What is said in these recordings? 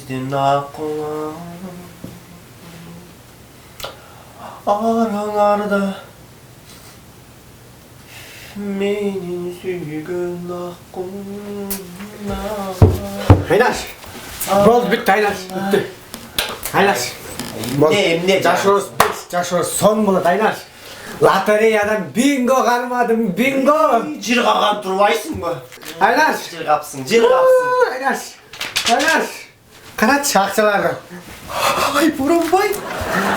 Bizdin akla Aralarda Menin süygün aklına Haynaş. Болды bitti Hayнаш. Bitti. Hayнаш. Emne Жашоос сон болот Hayнаш. Лотереядан бинго кармадым, бинго. Жыргаган турбайсың ба? Hayнаш. Жыргапсың. Hayнаш. Карачы акчаларды. Ай, Боронбай.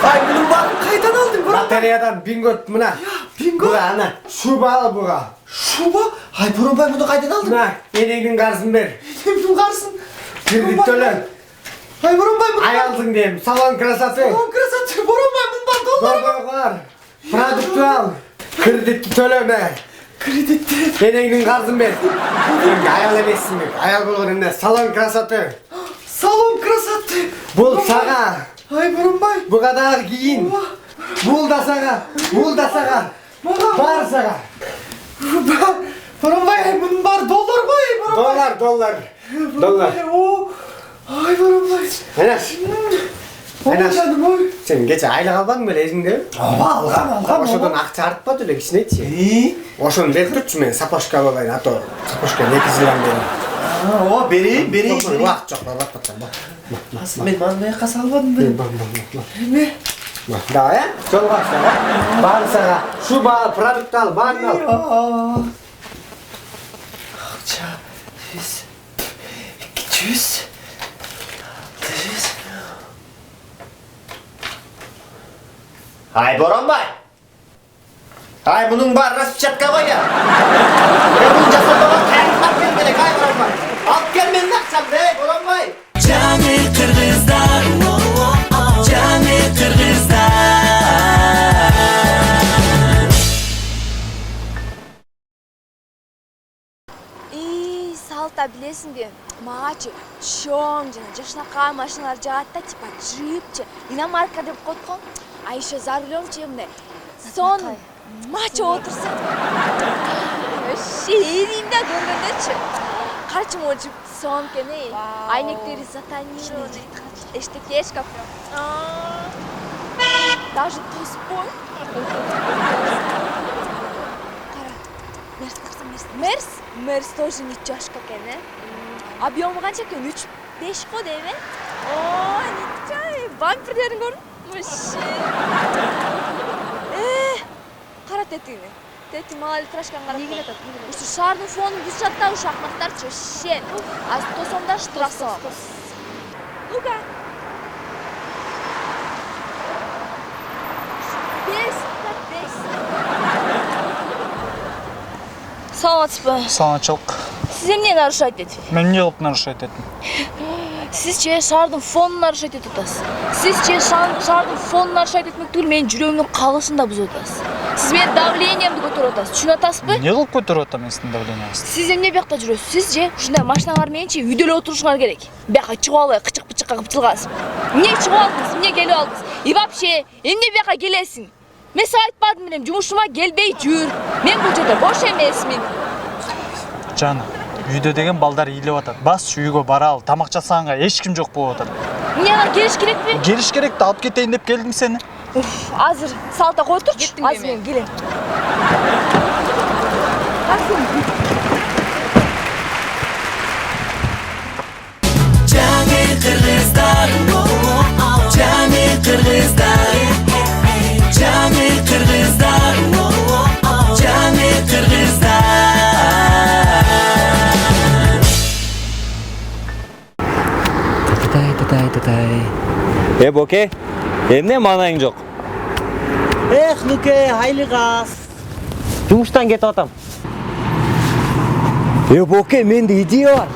Ай, мұның барын қайдан алдың, Боронбай? Лотереядан бинго мына. Бинго? Буга ана. Шуба буга. Шуба? Ай, Боронбай, мұны қайдан алдың? Мына, енеңнің қарызын бер. Енеңнің қарызын? Кредит төле. Ай, Боронбай, мұның Аялдың дейм, салон красоты. Салон красоты, Боронбай, мұның бар доллар бар. Продукт ал. Кредитті төлеме. Кредитті. Енеңнің қарызын бер. Енді аял емессің бе? Аял болған емне, салон красоты. Салон красоты. Бұл саға. Ай, Боронбай. Бұғадағы кейін. Бұл да саға. Бар саға. Боронбай, мұның бар доллар ғой, Боронбай. Доллар. Ай, Боронбай. Haynaş. Жаным, ой. Сен кеше айлық албадың ба өзіңде? Алғам. Ошодан ақша артпады эле кичине айтчы. Ошону берип турчу мен сапожка болайын, ато сапожка 2 жылдан бери. О, берейин. Убакыт жок, батпатсам. Мен маны жаққа салбадым ба? Эме? Давай, жолго башла. Бар сага, шуба ал, продукт ал, баарын ал. Ақша 100, 200, 300. Ай, Боронбай! Ай, мұның бар распечатка ғой я. Бұның жасалмаған қайын алып кел керек, ай, Боронбай. Алып кел менің ақшамды, ей, Боронбай. Жаңы қырғыздар, жаңы қырғыздар. Салта білесің бе, мағачы чоң жана жашнақай машиналар жаат да, типа джипче, иномарка деп қойдық. А еще за рулем чемне. Сон мача отырса. Вообще еримде көргөндөчү. Карачы могу джип сон кене. Айнектери затонированы. Эштеке шкаф. Даже тоспой. Мерс тоже ничашка кене. Объемы канча экен? 3-5 го дейби? О, ничай. Бамперлерин көрдүң? Вообще. Кара тетигине. Тети мала электрашканы карап. Неге жатат? Ушу шаардын фонун бузушат да ушу акмактарчы вообще. Аз тосомда штраф салам. Ну-ка. 5. Саламатсызбы? Саламатчылык. Сиз эмне нарушать этип? Мен эмне кылып нарушать этим? Сизче шаардын фонун нарушать этип атасыз. Сизче шаардын фонун нарушать этмек түгүл, менин жүрөгүмдүн калышын да бузуп атасыз. Сиз менин давлениемди көтөрүп атасыз. Түшүнүп атасызбы? Эмне кылып көтөрүп атам мен сиздин давлениеңизди? Сиз эмне бияқта жүрөсүз? Сиз же ушундай машиналар мененчи үйдө отурушуңар керек. Бияка чыгып албай кычык-пычыкка кылып чылгансыз. Эмне чыгып алдыңыз? Эмне келип алдыңыз? И вообще, эмне бияка келесиң? Мен сага айтпадым белем, жумушума келбей жүр. Мен бул жерде бош эмесмин. Жана, үйдө деген балдар ыйлап атат. Бас үйгө баралы, тамак жасаганга эч ким жок болуп атат. Эмне ага келиш керекпи? Келиш керек да, алып кетейин деп келдим сени. Азыр салта кой турчу. Азыр мен келем. Жаңы қырғыздар, жаңы қырғыздар. Жаңы қырғыздар, жаңы қырғыздар. Татай. Боке, эмне маанайың жок? Эх, Нуке, айлык аз. Жумуштан кетип атам. Боке, менде идея бар.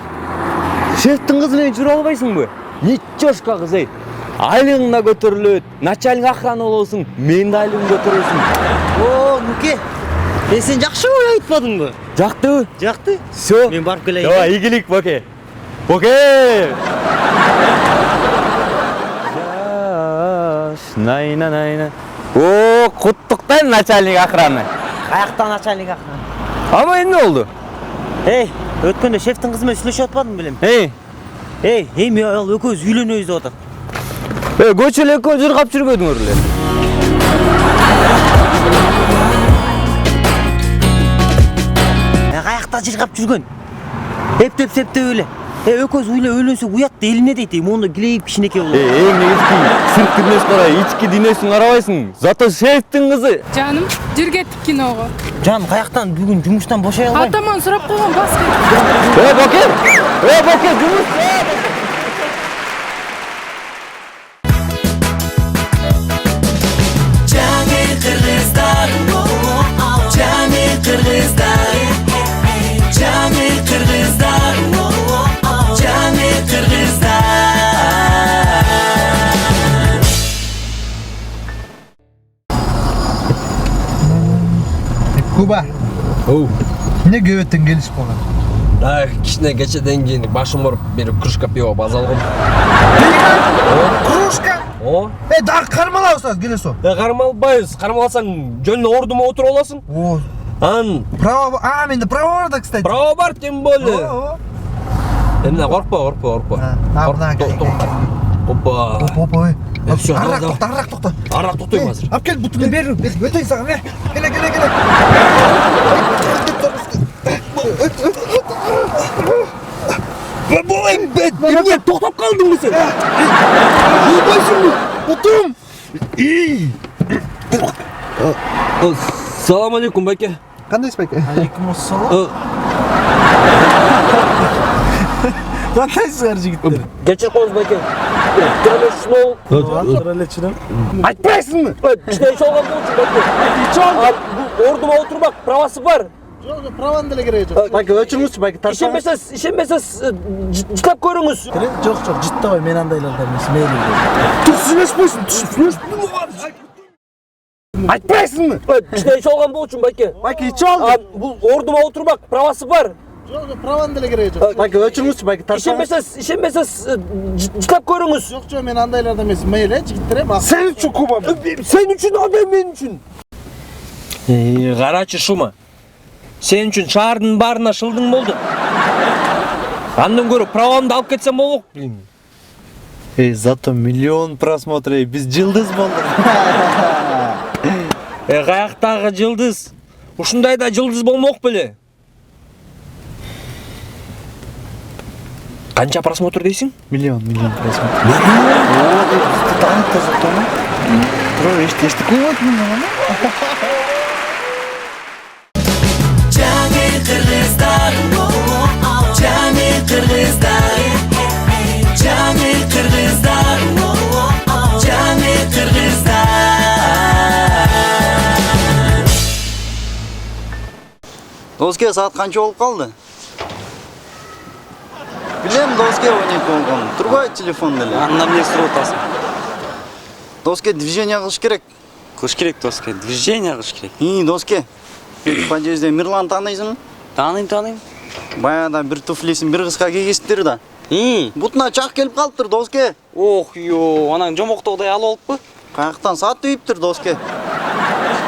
Шефтин кызы менен жүрө албайсыңбы? Ничошка кыз ей. Айлыгың да көтөрүлөт, начальник охрана болосуң, менин да айлыгым көтөрөсүң. О, Нуке, сен жакшы ой айтпадыңбы? Жактыбы? Жакты. Всё. Мен барып келейин. Давай, игилик, Боке. Боке! Найна. О, куттуктайм начальник охраны. Каяктан начальник охрана? Ама эмне болду? Эй, өткөндө шефтин кызы менен сүйлөшүп атпадым белем. Эми ал экөөбүз үйлөнөбүз деп атат. Көчөлө экөө жыргап жүрбөдүңөр эле. Каякта жыргап жүргөн? Эптеп эле. Экөөбүз үйлөнсөк уят элине дейт. Мону килейип кичинекей болот. Эң негизги сырт дүнөсүн карай, ички дүнөсүн карабайсың. Зато шефтин кызы. Жаным, жер кеттик киного. Жаным, каяктан бүгүн жумуштан бошой албайм. Атаман сурап койгон бас кет. Боке, жумуш. Cani Kırgızlar Cani Kırgızlar Cani Kırgızlar Cani Kırgızlar Kuba. Ne göbөттөн келиş болгон? Кичине кечеден кийин башым ооруп, бир кружка пиво баз алгам. Кружка? О. Дагы кармалабыз келесиң. Кармалбайбыз. Кармалсаң жөн ордума отуруп аласың. О. Право, менде право бар да, кстати. Право бар, тем более. Эмне коркпо. Опа. Арак токто. Арак токтойм азыр. Алып кел, бутуну бер. Өтөйүн сага, келе. Болайм бет. Эмне токтоп калдыңбы сен? Болбойсуңбу? Отум. Салам алейкум, байке. Кандайсыз, байке? Алейкум ассалам. Кандайсыздар, жигиттер? Кечирип коюңуз, байке. Трамешнол. Айтпайсыңбы? Кичине ич алган болчу, байке. Бул ордума отурмак правасы бар. Жок, праваны деле кереги жок. Байке, өчүрүңүзчү, байке, Ишенбесеңиз, жыттап көрүңүз. Жок, жыттабай, мен андайлардан эмес, мейли. Түсүнөшпөйсүң, айтпайсыңбы? Кичине ич алган болчу, байке. Байке, ич алды. Бул ордума отурмак правасы бар. Жок, праваны деле кереги жок. Байке, өчүрүңүзчү, байке, Ишенбесеңиз, жыттап көрүңүз. Жок, мен андайлардан эмес, мейли, жигиттер, сен үчүн Куба. Сен үчүн, адам мен үчүн. Карачы Шума. Сен үчүн шаардын баарына шылдың болду. Андан көрө правамды алып кетсем болбок, блин. Зато миллион просмотрей, биз жылдыз болдук. Каяктагы жылдыз? Ушундай да жылдыз болмок беле? Канча просмотр дейсиң? Миллион просмотр. Бізді танытты зато ма? Тұра, ешті көймейтін мен. Cani Kırgızlar Cani Kırgızlar Cani Kırgızlar Cani Kırgızlar Доске, саат канча болуп калды? Билем, доске, 12 болгон. Турбайт телефон деле. Анда эмне сурап атасың? Доске, движение кылыш керек. Кылыш керек, доске. Движение кылыш керек. Доске. Подъезде Мирлан тааныйсыңбы? Тааныйм. Баягыда бир туфлисин бир кызга кийгизиптир да. Бутуна чак келип калыптыр, доске. Ох, анан жомоктогудай алып алыппы? Каяктан саат тийиптир, доске.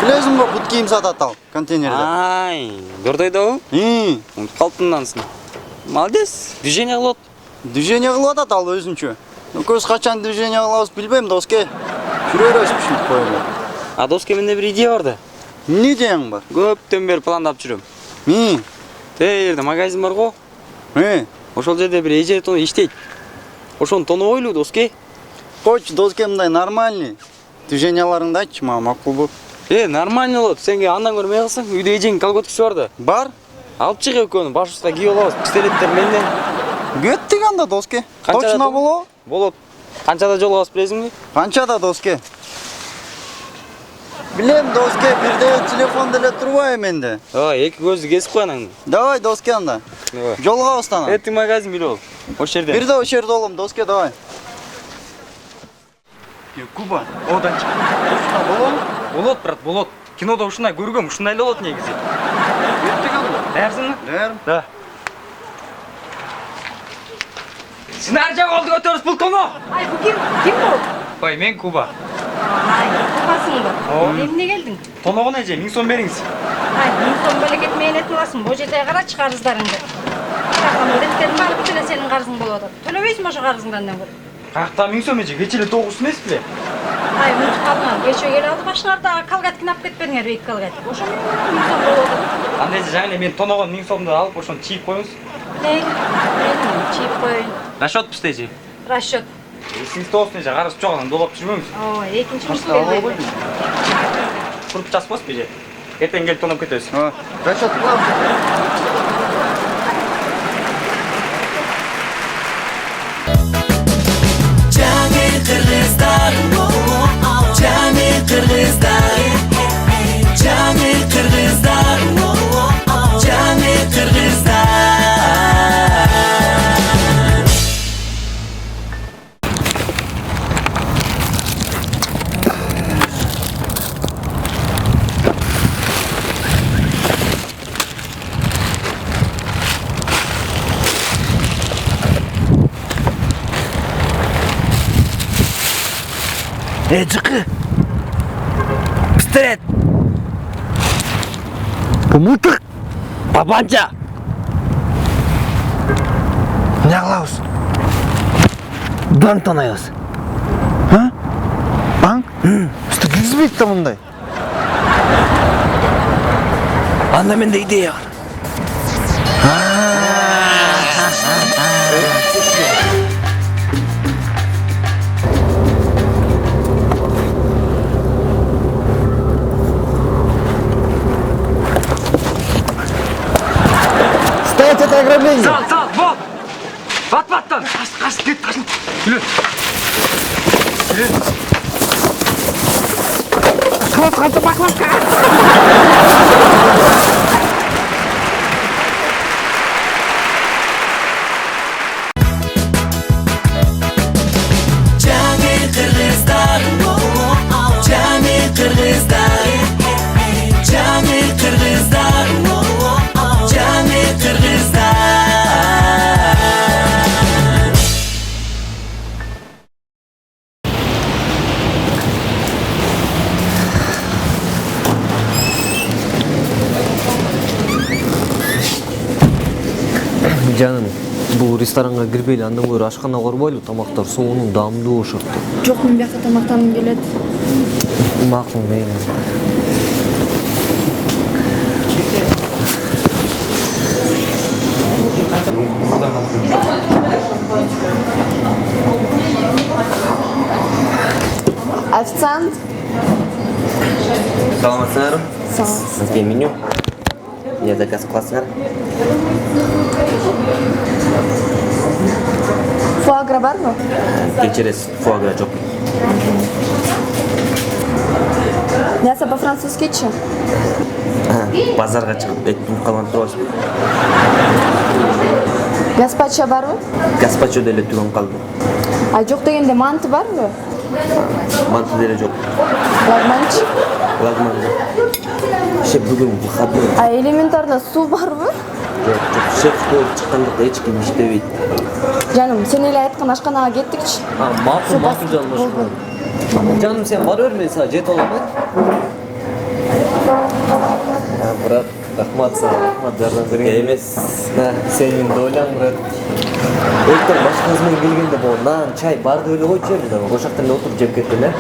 Билесиңби, бут кийим сатат ал контейнерде. Дордойдобу? Унутуп калыптым ансын. Молодец, движение кылып. Движение кылып атат ал өзүнчө. Көз качан движение кылабыз билбейм, доске. Жүрөбүз ушинтип коелу. Доске, менде бир идея бар да. Эмне идеяң бар? Көптөн бери пландап жүрөм. Жерде магазин бар го. Ошол жерде бир эже тону иштейт. Ошону тонобойлу, доске. Койчу, доске, мындай нормальный. Движенияларыңды айтчы, мага макулбу. Нормально болот. Сенге андан көрмөй калсаң, үйдө эжеңдин колготкасы бар да. Бар? Алып чыгып экөөнү башыбызга кийип алабыз. Пистолеттер менден. Кеттик анда, доске. Точно болобу? Болот. Канчада жолугабыз билесиңби? Канчада, доске? Билем, доске, бирде телефон деле турбайбы менде. Эки көздү кесип кой анан. Давай, доске, анда. Жолугабыз тана. Эти магазин билип ал. Ошол жерде. Бирде ошол жерде болом, доске, давай. Куба, одан чык. Ушундай болобу? Болот, брат, болот. Кинодо ушундай көргөм, ушундай эле болот негизи. Кеттик анда. Даярсыңбы? Даярмын. Да. Сен ар жак алды көтөрүп бул тоно. Бу ким бул? Ой, мен Куба. Кубасыңбы? Эмне келдиң? Тоногон эже, 1000 сом бериңиз. 1000 сом белекет менен этип аласың. Бул жерде карачы карыздарыңды. Рахмат, эткенин баары бүт эле сенин сенин карызың болуп атат. Төлөбөйсүңбү ошо карызыңды андан көрө? Каяктан 1000 сом эже, кече эле 9 эмес беле? Ай, унутуп калдым. Кече келип алып башыңарда калгатикин алып кетпедиңерби, 2 калгатик. Ошо 1000 сом болуп атат. Анда эже жаңы эле мен тоногон 1000 сомду алып ошону чийип коюңуз. Чийип коюн. Расчет бизде эже. Расчет. Эсиңизде болсун эже, карыз жок анан долоп жүрбөңүз. Ооба, экинчи мушту Ала бербейби. койдум. Туруп жаспасызбы эже? Эртең келип тоноп кетебиз. Расчет кылабыз. Cani Kırgızlar, Cani Kırgızlar, Cani Kırgızlar, Cani Kırgızlar. Жыкы. Пистолет. Мылтык. Тапанча. Не кылабыз? Банк тонайбыз. А? Банк? Бизде киргизбейт да мындай. Анда менде идея бар. Стоять, это ограбление! Сал, вот! Бат-баттан! Каш, кет, каш! Келе! Келе! Кылып, баклапка! Cani Kırgızlar, Cani Kırgızlar, Cani Kırgızlar, Cani Kırgızlar. Жаным, бул ресторанга кирбейли, андан көрө ашкана корбойлу, тамактар сонун, даамдуу болушот. Жок, мен бияка тамактангым келет. Макул, мейли. Официант. Саламатсыңарбы? Сау. Сизге меню. Я заказ кыласыңар. Фуагра барбы? Кечиресиз, фуагра жок. Мясо по-французскичи? Базарга чыгып эт туруп калган турабызбы? Гаспачо барбы? Гаспачо деле түгөн калды. А жок дегенде манты барбы? Манты деле жок. Лагманчи? Лагман жок. Шеф бүгүн выходной. А элементарда суу барбы? Жок, шеф коюп чыккандыкта эч ким иштебейт. Жаным, сен эле айткан ашканага кеттикчи. Макул жаным, ошо. Жаным, сен бара бер, мен сага жетип алам, брат, рахмат сага, рахмат жардам берген. Эмес, сенин доляң, брат. Элтер башкаңыз менен келгенде бул нан, чай барды эле койчу эле да. Ошол жакта эле отуруп жеп кеткен,